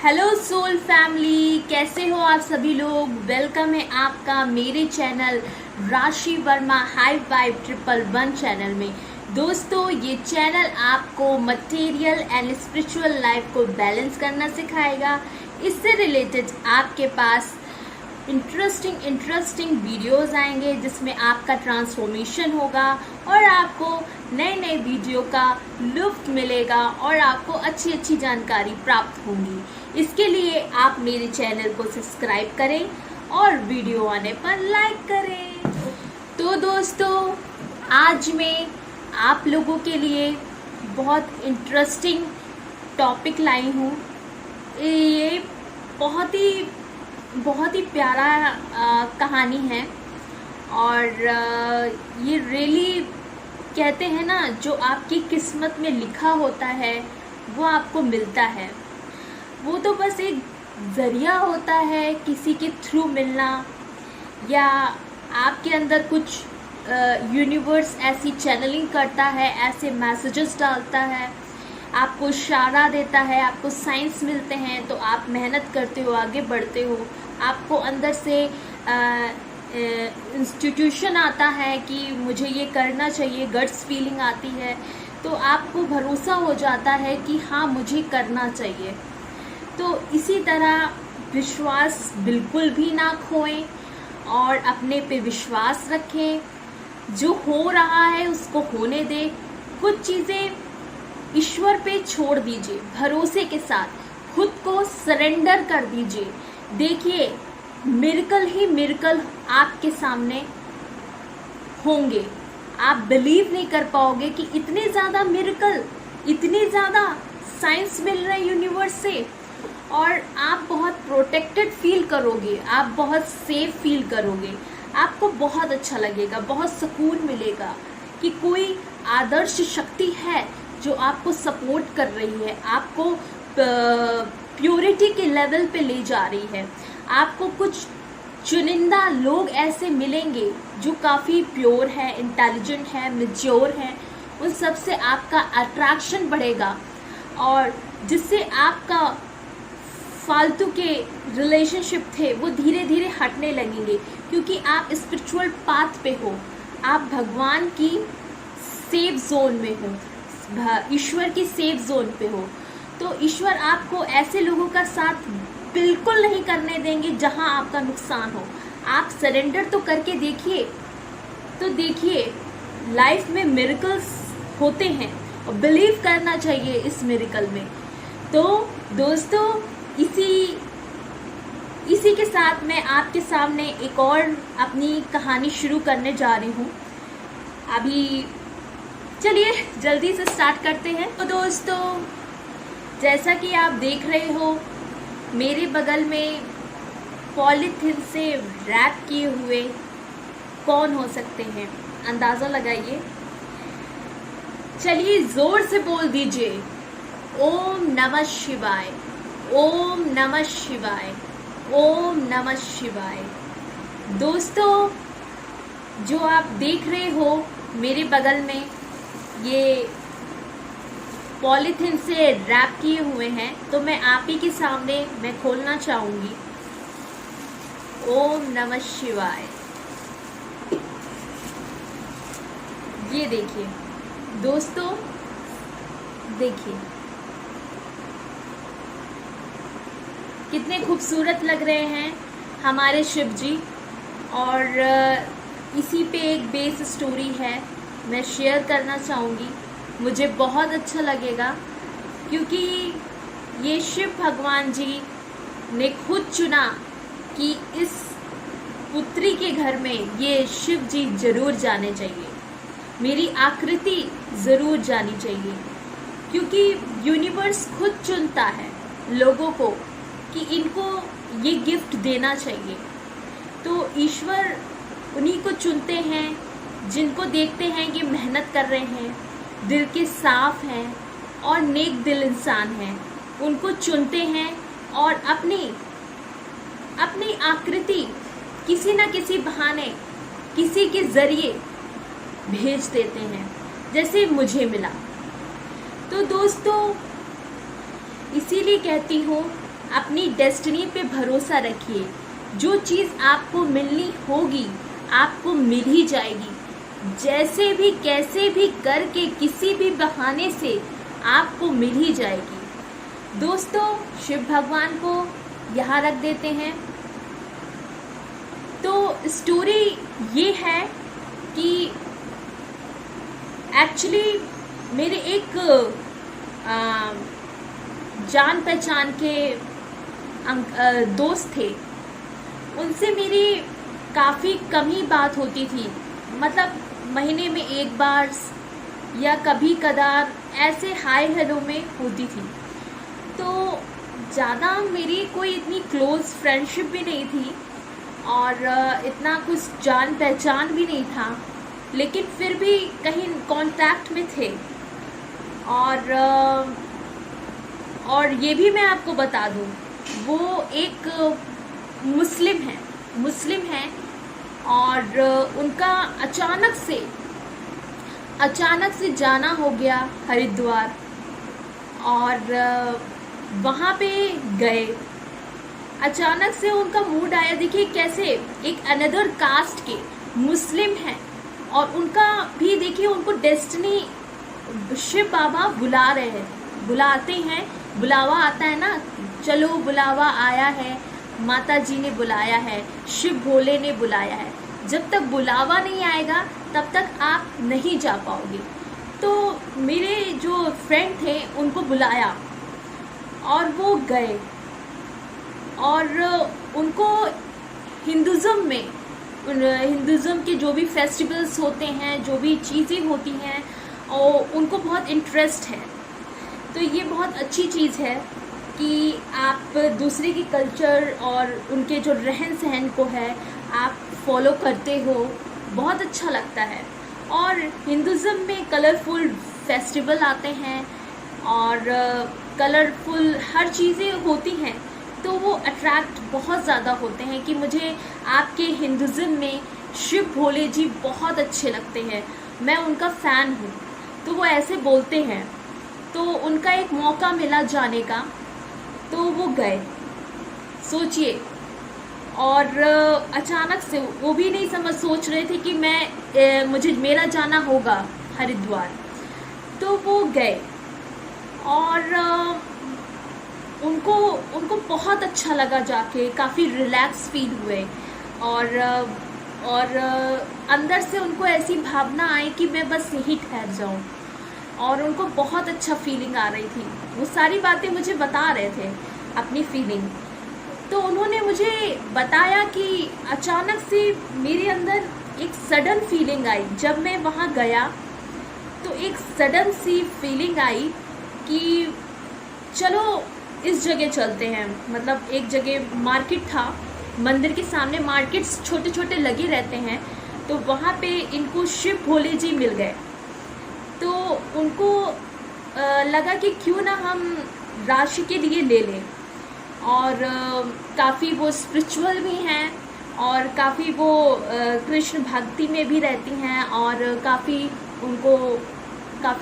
Hello soul family, कैसे हो आप सभी लोग। वेलकम है आपका मेरे चैनल राशि वर्मा हाई वाइब 111 चैनल में। दोस्तों, ये चैनल आपको मटेरियल एंड स्पिरिचुअल लाइफ को बैलेंस करना सिखाएगा। इससे रिलेटेड आपके पास इंटरेस्टिंग वीडियोस आएंगे जिसमें आपका ट्रांसफॉर्मेशन होगा और आपको नए नए वीडियो का लुत्फ मिलेगा और आपको अच्छी अच्छी जानकारी प्राप्त होगी। इसके लिए आप मेरे चैनल को सब्सक्राइब करें और वीडियो आने पर लाइक करें। तो दोस्तों, आज मैं आप लोगों के लिए बहुत इंटरेस्टिंग टॉपिक लाई हूँ। ये बहुत ही प्यारा कहानी है और ये रियली कहते हैं ना, जो आपकी किस्मत में लिखा होता है वो आपको मिलता है। वो तो बस एक ज़रिया होता है किसी के थ्रू मिलना, या आपके अंदर कुछ यूनिवर्स ऐसी चैनलिंग करता है, ऐसे मैसेजेस डालता है, आपको इशारा देता है, आपको साइंस मिलते हैं तो आप मेहनत करते हो, आगे बढ़ते हो। आपको अंदर से इंस्टीट्यूशन आता है कि मुझे ये करना चाहिए, गट्स फीलिंग आती है, तो आपको भरोसा हो जाता है कि हाँ, मुझे करना चाहिए। तो इसी तरह विश्वास बिल्कुल भी ना खोएं और अपने पे विश्वास रखें। जो हो रहा है उसको होने दें। कुछ चीज़ें ईश्वर पे छोड़ दीजिए, भरोसे के साथ खुद को सरेंडर कर दीजिए। देखिए, मिरेकल ही मिरेकल आपके सामने होंगे। आप बिलीव नहीं कर पाओगे कि इतने ज़्यादा मिरेकल, इतने ज़्यादा साइंस मिल रहे हैं यूनिवर्स से, और आप बहुत प्रोटेक्टेड फील करोगे, आप बहुत सेफ फील करोगे। आपको बहुत अच्छा लगेगा, बहुत सुकून मिलेगा कि कोई आदर्श शक्ति है जो आपको सपोर्ट कर रही है, आपको प्योरिटी के लेवल पे ले जा रही है। आपको कुछ चुनिंदा लोग ऐसे मिलेंगे जो काफ़ी प्योर है, इंटेलिजेंट है, मैच्योर है। उन सब से आपका अट्रैक्शन बढ़ेगा और जिससे आपका फालतू के रिलेशनशिप थे वो धीरे धीरे हटने लगेंगे, क्योंकि आप स्पिरिचुअल पाथ पे हो, आप भगवान की सेफ जोन में हो, ईश्वर की सेफ जोन पे हो। तो ईश्वर आपको ऐसे लोगों का साथ बिल्कुल नहीं करने देंगे जहां आपका नुकसान हो। आप सरेंडर तो करके देखिए, तो देखिए लाइफ में मिरेकल्स होते हैं और बिलीव करना चाहिए इस मिरेकल में। तो दोस्तों, इसी के साथ मैं आपके सामने एक और अपनी कहानी शुरू करने जा रही हूँ। अभी चलिए जल्दी से स्टार्ट करते हैं। तो दोस्तों, जैसा कि आप देख रहे हो, मेरे बगल में पॉलीथिन से रैप किए हुए कौन हो सकते हैं, अंदाज़ा लगाइए। चलिए ज़ोर से बोल दीजिए, ओम नमः शिवाय, ओम नमः शिवाय, ओम नमः शिवाय। दोस्तों, जो आप देख रहे हो मेरे बगल में, ये पॉलीथिन से रैप किए हुए हैं, तो मैं आप ही के सामने मैं खोलना चाहूँगी। ओम नमः शिवाय। ये देखिए दोस्तों, देखिए कितने खूबसूरत लग रहे हैं हमारे शिव जी। और इसी पे एक बेस स्टोरी है, मैं शेयर करना चाहूँगी। मुझे बहुत अच्छा लगेगा क्योंकि ये शिव भगवान जी ने खुद चुना कि इस पुत्री के घर में ये शिव जी ज़रूर जाने चाहिए, मेरी आकृति ज़रूर जानी चाहिए, क्योंकि यूनिवर्स खुद चुनता है लोगों को कि इनको ये गिफ्ट देना चाहिए। तो ईश्वर उन्हीं को चुनते हैं जिनको देखते हैं कि मेहनत कर रहे हैं, दिल के साफ हैं और नेक दिल इंसान हैं। उनको चुनते हैं और अपनी आकृति किसी न किसी बहाने, किसी के ज़रिए भेज देते हैं, जैसे मुझे मिला। तो दोस्तों, इसीलिए कहती हूँ अपनी डेस्टिनी पे भरोसा रखिए। जो चीज़ आपको मिलनी होगी आपको मिल ही जाएगी। जैसे भी कैसे भी करके किसी भी बहाने से आपको मिल ही जाएगी। दोस्तों, शिव भगवान को यहाँ रख देते हैं। तो स्टोरी ये है कि एक्चुअली मेरे एक जान पहचान के दोस्त थे, उनसे मेरी काफ़ी कम ही बात होती थी। मतलब महीने में एक बार या कभी कदार ऐसे हाय हेलो में होती थी। तो ज़्यादा मेरी कोई इतनी क्लोज़ फ्रेंडशिप भी नहीं थी और इतना कुछ जान पहचान भी नहीं था, लेकिन फिर भी कहीं कांटेक्ट में थे। और ये भी मैं आपको बता दूं, वो एक मुस्लिम है और उनका अचानक से जाना हो गया हरिद्वार, और वहाँ पे गए। अचानक से उनका मूड आया। देखिए कैसे एक अनदर कास्ट के मुस्लिम हैं और उनका भी देखिए, उनको डेस्टिनी शिव बाबा बुला रहे हैं, बुलाते हैं, बुलावा आता है ना, चलो बुलावा आया है, माता जी ने बुलाया है, शिव भोले ने बुलाया है। जब तक बुलावा नहीं आएगा तब तक आप नहीं जा पाओगे। तो मेरे जो फ्रेंड थे उनको बुलाया और वो गए, और उनको हिंदुज़म के जो भी फेस्टिवल्स होते हैं, जो भी चीज़ें होती हैं, और उनको बहुत इंटरेस्ट है। तो ये बहुत अच्छी चीज़ है कि आप दूसरे की कल्चर और उनके जो रहन सहन को है आप फॉलो करते हो, बहुत अच्छा लगता है। और हिंदुज़म में कलरफुल फेस्टिवल आते हैं और कलरफुल हर चीज़ें होती हैं, तो वो अट्रैक्ट बहुत ज़्यादा होते हैं कि मुझे आपके हिंदुज़म में शिव भोले जी बहुत अच्छे लगते हैं, मैं उनका फ़ैन हूँ। तो वो ऐसे बोलते हैं। तो उनका एक मौका मिला जाने का, तो वो गए, सोचिए। और अचानक से वो भी नहीं सोच रहे थे कि मेरा जाना होगा हरिद्वार। तो वो गए और उनको बहुत अच्छा लगा जाके, काफ़ी रिलैक्स फील हुए और अंदर से उनको ऐसी भावना आई कि मैं बस यहीं ठहर जाऊं, और उनको बहुत अच्छा फीलिंग आ रही थी। वो सारी बातें मुझे बता रहे थे अपनी फीलिंग। तो उन्होंने मुझे बताया कि अचानक से मेरे अंदर एक सडन फीलिंग आई। जब मैं वहाँ गया तो एक सडन सी फीलिंग आई कि चलो इस जगह चलते हैं। मतलब एक जगह मार्केट था, मंदिर के सामने मार्केट्स छोटे छोटे लगे रहते हैं, तो वहाँ पे इनको शिव भोले जी मिल गए। तो उनको लगा कि क्यों ना हम राशि के लिए ले लें, और काफ़ी वो स्पिरिचुअल भी हैं और काफ़ी वो कृष्ण भक्ति में भी रहती हैं और काफ़ी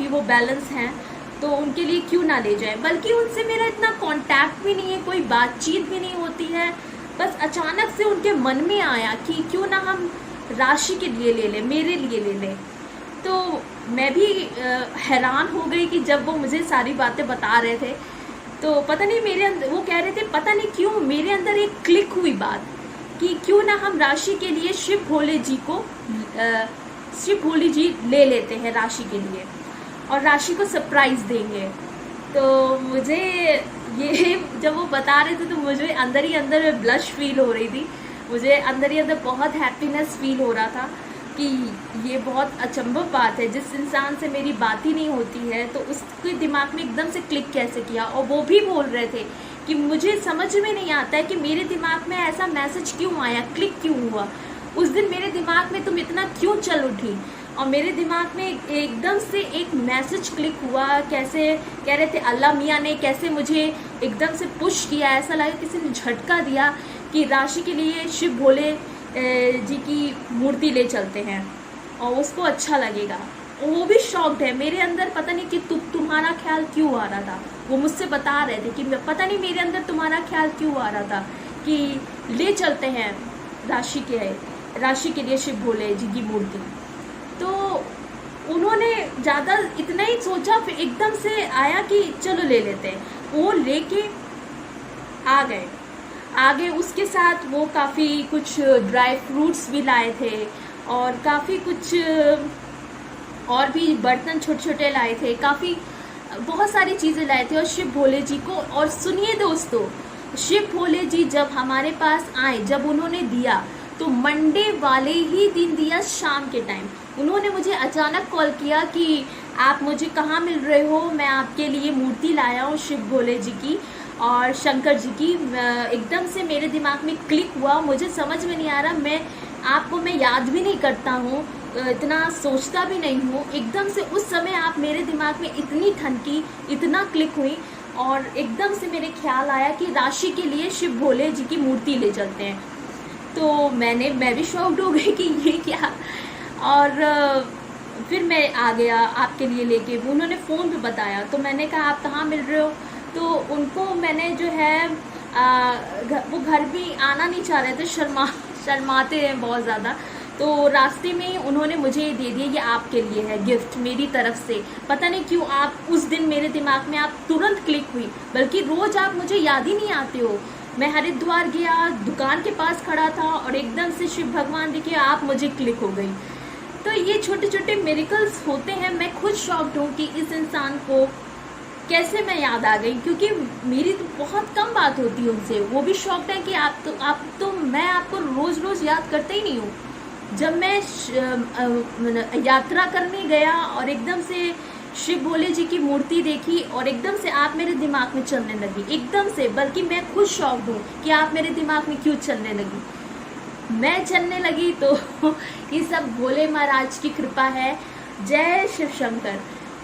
वो बैलेंस हैं। तो उनके लिए क्यों ना ले जाए। बल्कि उनसे मेरा इतना कांटेक्ट भी नहीं है, कोई बातचीत भी नहीं होती है, बस अचानक से उनके मन में आया कि क्यों ना हम राशि के लिए ले लें, मेरे लिए ले लें। तो मैं भी हैरान हो गई कि जब वो मुझे सारी बातें बता रहे थे, तो पता नहीं मेरे अंदर, वो कह रहे थे पता नहीं क्यों मेरे अंदर एक क्लिक हुई बात कि क्यों ना हम राशि के लिए शिव भोले जी ले लेते हैं राशि के लिए, और राशि को सरप्राइज़ देंगे। तो मुझे ये जब वो बता रहे थे तो मुझे अंदर ही अंदर ब्लश फील हो रही थी, मुझे अंदर ही अंदर बहुत हैप्पीनेस फील हो रहा था कि ये बहुत अचंभव बात है। जिस इंसान से मेरी बात ही नहीं होती है तो उसके दिमाग में एकदम से क्लिक कैसे किया। और वो भी बोल रहे थे कि मुझे समझ में नहीं आता है कि मेरे दिमाग में ऐसा मैसेज क्यों आया, क्लिक क्यों हुआ, उस दिन मेरे दिमाग में तुम इतना क्यों चल उठी। और मेरे दिमाग में एकदम से एक मैसेज क्लिक हुआ, कैसे कह रहे थे अल्लाह मियाँ ने कैसे मुझे एकदम से पुश किया, ऐसा लगा किसी ने झटका दिया कि राशि के लिए शिव भोले जी की मूर्ति ले चलते हैं और उसको अच्छा लगेगा। वो भी शॉक्ड है। मेरे अंदर पता नहीं कि तुम्हारा ख्याल क्यों आ रहा था। वो मुझसे बता रहे थे कि पता नहीं मेरे अंदर तुम्हारा ख्याल क्यों आ रहा था कि ले चलते हैं राशि के लिए शिव भोले जी की मूर्ति। तो उन्होंने ज़्यादा इतना ही सोचा, फिर एकदम से आया कि चलो ले लेते हैं। वो लेके आ गए। उसके साथ वो काफ़ी कुछ ड्राई फ्रूट्स भी लाए थे और काफ़ी कुछ और भी बर्तन छोटे छोटे लाए थे, काफ़ी बहुत सारी चीज़ें लाए थे और शिव भोले जी को। और सुनिए दोस्तों, शिव भोले जी जब हमारे पास आए, जब उन्होंने दिया तो मंडे वाले ही दिन दिया, शाम के टाइम। उन्होंने मुझे अचानक कॉल किया कि आप मुझे कहाँ मिल रहे हो, मैं आपके लिए मूर्ति लाया हूँ शिव भोले जी की और शंकर जी की। एकदम से मेरे दिमाग में क्लिक हुआ, मुझे समझ में नहीं आ रहा, मैं याद भी नहीं करता हूँ, इतना सोचता भी नहीं हूँ। एकदम से उस समय आप मेरे दिमाग में इतनी ठनकी, इतना क्लिक हुई और एकदम से मेरे ख्याल आया कि राशि के लिए शिव भोले जी की मूर्ति ले चलते हैं। तो मैं भी शॉक्ड हो गई कि ये क्या। और फिर मैं आ गया आपके लिए लेके। उन्होंने फ़ोन पे बताया तो मैंने कहा आप कहाँ मिल रहे हो, तो उनको मैंने जो है वो घर भी आना नहीं चाह रहे थे, शर्माते हैं बहुत ज़्यादा। तो रास्ते में उन्होंने मुझे दे दिया, ये आपके लिए है गिफ्ट मेरी तरफ से। पता नहीं क्यों आप उस दिन मेरे दिमाग में आप तुरंत क्लिक हुई, बल्कि रोज़ आप मुझे याद ही नहीं आते हो। मैं हरिद्वार गया, दुकान के पास खड़ा था और एकदम से शिव भगवान दिखे, आप मुझे क्लिक हो गई। तो ये छोटे छोटे मिरेकल्स होते हैं। मैं खुद शॉक्ड हूँ कि इस इंसान को कैसे मैं याद आ गई, क्योंकि मेरी तो बहुत कम बात होती है उनसे। वो भी शॉक्ड है कि मैं आपको रोज़ रोज़ याद करते ही नहीं हूँ। जब मैं यात्रा करने गया और एकदम से शिव भोले जी की मूर्ति देखी और एकदम से आप मेरे दिमाग में चलने लगी, एकदम से। बल्कि मैं खुद शॉक्ड हूँ कि आप मेरे दिमाग में क्यों चलने लगी। मैं चलने लगी तो ये सब भोले महाराज की कृपा है। जय शिव शंकर।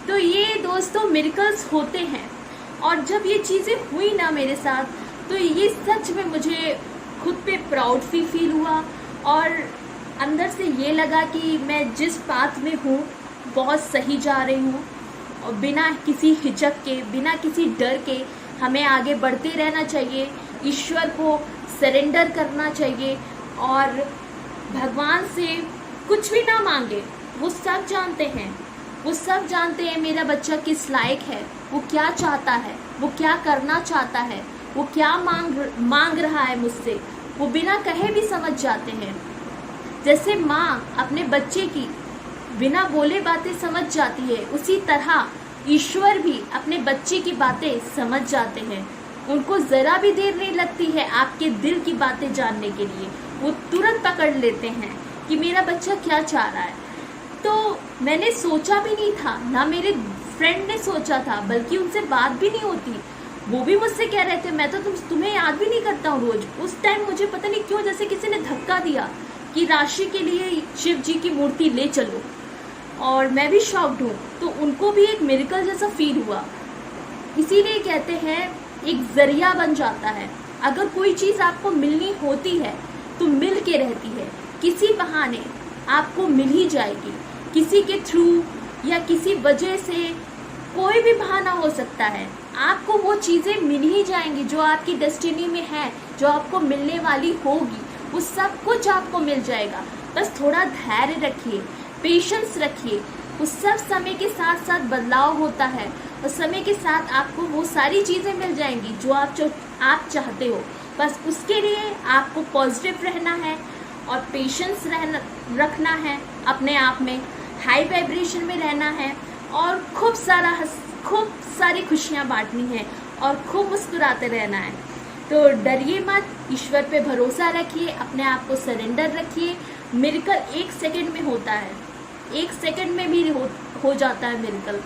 तो ये दोस्तों मिरेकल्स होते हैं, और जब ये चीज़ें हुई ना मेरे साथ, तो ये सच में मुझे खुद पे प्राउड फील हुआ और अंदर से ये लगा कि मैं जिस पाथ में हूँ बहुत सही जा रही हूँ, और बिना किसी हिचक के, बिना किसी डर के हमें आगे बढ़ते रहना चाहिए। ईश्वर को सरेंडर करना चाहिए और भगवान से कुछ भी ना मांगे। वो सब जानते हैं मेरा बच्चा किस लायक है, वो क्या चाहता है, वो क्या करना चाहता है, वो क्या मांग रहा है मुझसे। वो बिना कहे भी समझ जाते हैं। जैसे माँ अपने बच्चे की बिना बोले बातें समझ जाती है, उसी तरह ईश्वर भी अपने बच्चे की बातें समझ जाते हैं। उनको ज़रा भी देर नहीं लगती है आपके दिल की बातें जानने के लिए। वो तुरंत पकड़ लेते हैं कि मेरा बच्चा क्या चाह रहा है। तो मैंने सोचा भी नहीं था, ना मेरे फ्रेंड ने सोचा था, बल्कि उनसे बात भी नहीं होती। वो भी मुझसे कह रहे थे मैं तो तुम्हें याद भी नहीं करता हूँ रोज़। उस टाइम मुझे पता नहीं क्यों जैसे किसी ने धक्का दिया कि राशि के लिए शिव जी की मूर्ति ले चलो, और मैं भी शॉक्ड हूँ। तो उनको भी एक मिरेकल जैसा फील हुआ। इसीलिए कहते हैं एक जरिया बन जाता है। अगर कोई चीज़ आपको मिलनी होती है तो मिल के रहती है, किसी बहाने आपको मिल ही जाएगी, किसी के थ्रू या किसी वजह से। कोई भी बहाना हो सकता है, आपको वो चीज़ें मिल ही जाएंगी जो आपकी डेस्टिनी में है, जो आपको मिलने वाली होगी। वो सब कुछ आपको मिल जाएगा। बस थोड़ा धैर्य रखिए, पेशेंस रखिए। उस सब समय के साथ साथ बदलाव होता है, और समय के साथ आपको वो सारी चीज़ें मिल जाएंगी जो आप चाहते हो। बस उसके लिए आपको पॉजिटिव रहना है और पेशेंस रखना है, अपने आप में हाई वाइब्रेशन में रहना है, और खूब सारी खुशियाँ बांटनी है और खूब मुस्कुराते रहना है। तो डरिए मत, ईश्वर पे भरोसा रखिए, अपने आप को सरेंडर रखिए। मिरेकल 1 सेकंड में होता है, 1 सेकंड में भी हो जाता है मिरेकल।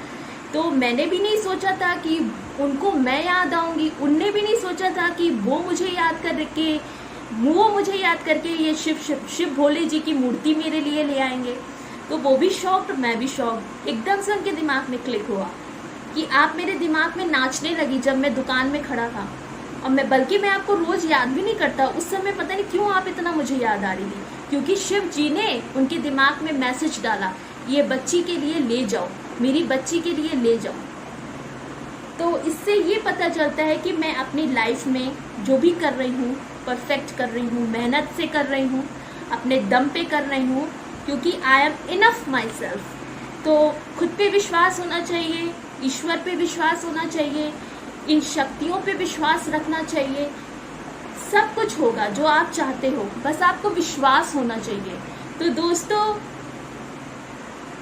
तो मैंने भी नहीं सोचा था कि उनको मैं याद आऊँगी, उनने भी नहीं सोचा था कि वो मुझे याद करके ये शिव भोले जी की मूर्ति मेरे लिए ले आएंगे। तो वो भी शॉक्ड, मैं भी शॉक्ड। एकदम से उनके दिमाग में क्लिक हुआ कि आप मेरे दिमाग में नाचने लगी जब मैं दुकान में खड़ा था। और मैं आपको रोज़ याद भी नहीं करता, उस समय पता नहीं क्यों आप इतना मुझे याद आ रही थी, क्योंकि शिव जी ने उनके दिमाग में मैसेज डाला ये बच्ची के लिए ले जाओ, मेरी बच्ची के लिए ले जाओ। तो इससे ये पता चलता है कि मैं अपनी लाइफ में जो भी कर रही हूँ परफेक्ट कर रही हूँ, मेहनत से कर रही हूँ, अपने दम पे कर रही हूँ, क्योंकि I am enough my self. तो खुद पे विश्वास होना चाहिए, ईश्वर पे विश्वास होना चाहिए, इन शक्तियों पे विश्वास रखना चाहिए। सब कुछ होगा जो आप चाहते हो, बस आपको विश्वास होना चाहिए। तो दोस्तों,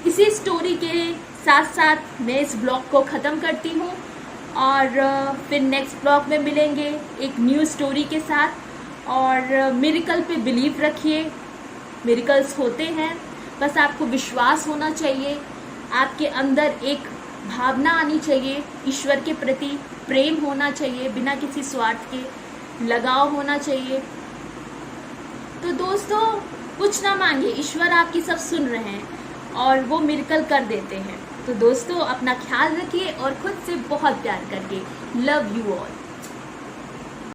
इसी स्टोरी के साथ साथ मैं इस ब्लॉग को ख़त्म करती हूँ और फिर नेक्स्ट ब्लॉग में मिलेंगे एक न्यू स्टोरी के साथ। और मिरेकल पे बिलीव रखिए, मिरेकल्स होते हैं, बस आपको विश्वास होना चाहिए, आपके अंदर एक भावना आनी चाहिए, ईश्वर के प्रति प्रेम होना चाहिए, बिना किसी स्वार्थ के लगाव होना चाहिए। तो दोस्तों, कुछ ना मांगे, ईश्वर आपकी सब सुन रहे हैं और वो मिरेकल कर देते हैं। तो दोस्तों, अपना ख्याल रखिए और खुद से बहुत प्यार करिए। Love you all.